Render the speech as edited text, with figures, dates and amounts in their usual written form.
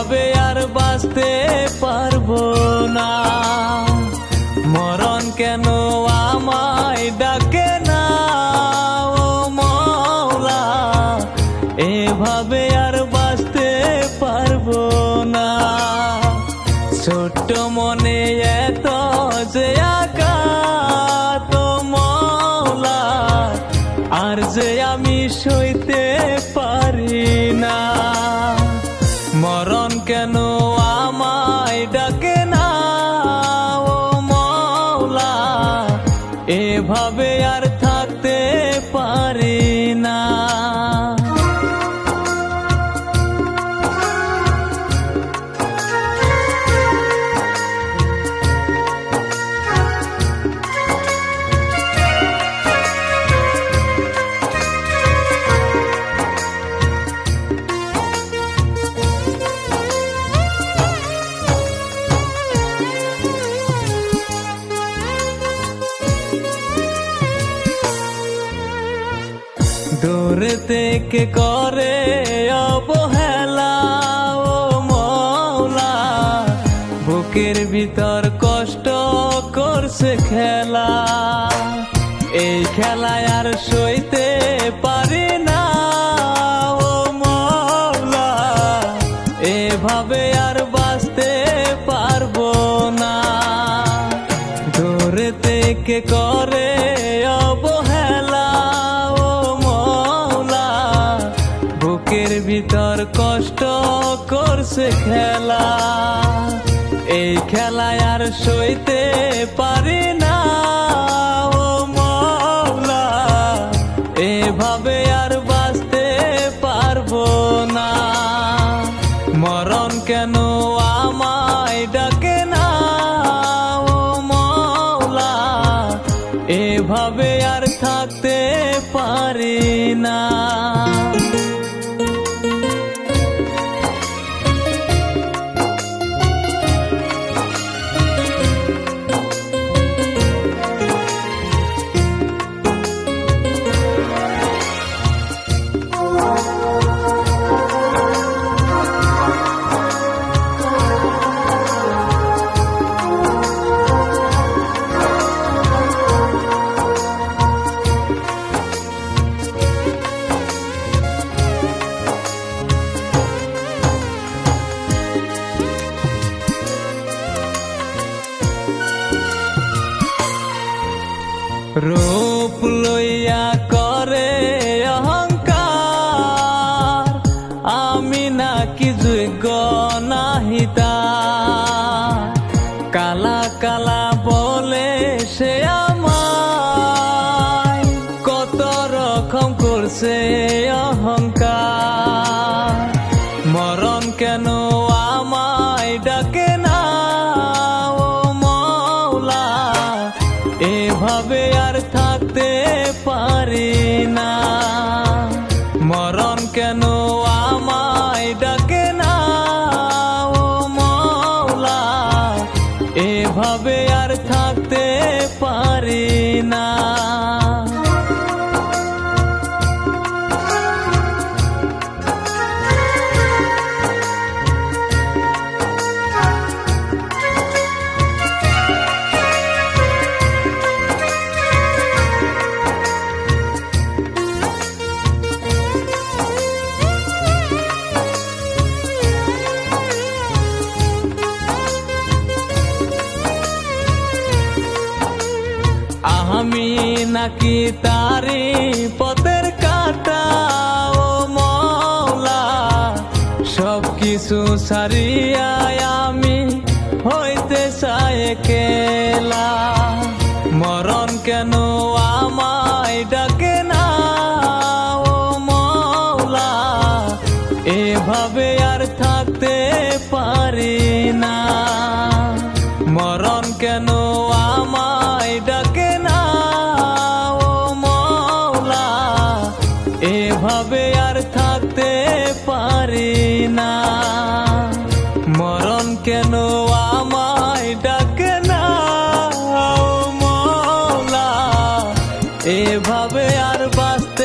এভাবে আর বাঁচতে পারবো না। মরণ কেন আমায় ডাকে না ও মওলা, এভাবে আর বাঁচতে পারবো না। ছোট্ট মনে এত যে আঘাত ও মওলা, আর যে আমি সইতে পারি না। মরণ কেন আমায় ডাকে না ও মওলা, এভাবে আর থাকতে পারি না। দূর থেকে করে অবহেলা ও মওলা, বুকের ভিতর কষ্ট করছে খেলা। এই খেলায় আর সইতে পারি না ও মওলা, এভাবে আর বাঁচতে পারবো না। দূর থেকে করে অবহেলা ও মওলা, বুকের ভিতর কষ্ট করছে খেলা। এই খেলায় আর সইতে পারি না ও মওলা, এভাবে আর বাঁচতে পারবো না। মরণ কেন আমায় ডাকে না ও মওলা, এভাবে আর থাকতে পারি না। রূপ লইয়া করে অহংকার, আমি নাকি যোগ্য নাহি তার। কালা কালা বলে সে আমায়, কত রকম করছে অহংকার। মরণ কেন আমায় ডাকে না ও মওলা, এভাবে আর থাকতে পারি না। মরণ কেন আমায় ডাকে না ও মওলা, এভাবে আর থাকতে পারি না। আমি নাকি তারি পথের কাঁটা ও মওলা, সব কিছু ছাড়িয়া আমি হইতে চাই একলা। মরণ কেন আমায় ডাকে না ও মওলা, এভাবে আর থাকতে পারি না। মরণ কেন আমায় ডাকে না ও মওলা, এভাবে আর থাকতে পারি না। মরণ কেন আমায় ডাকে না ও মওলা, এভাবে আর বাঁচতে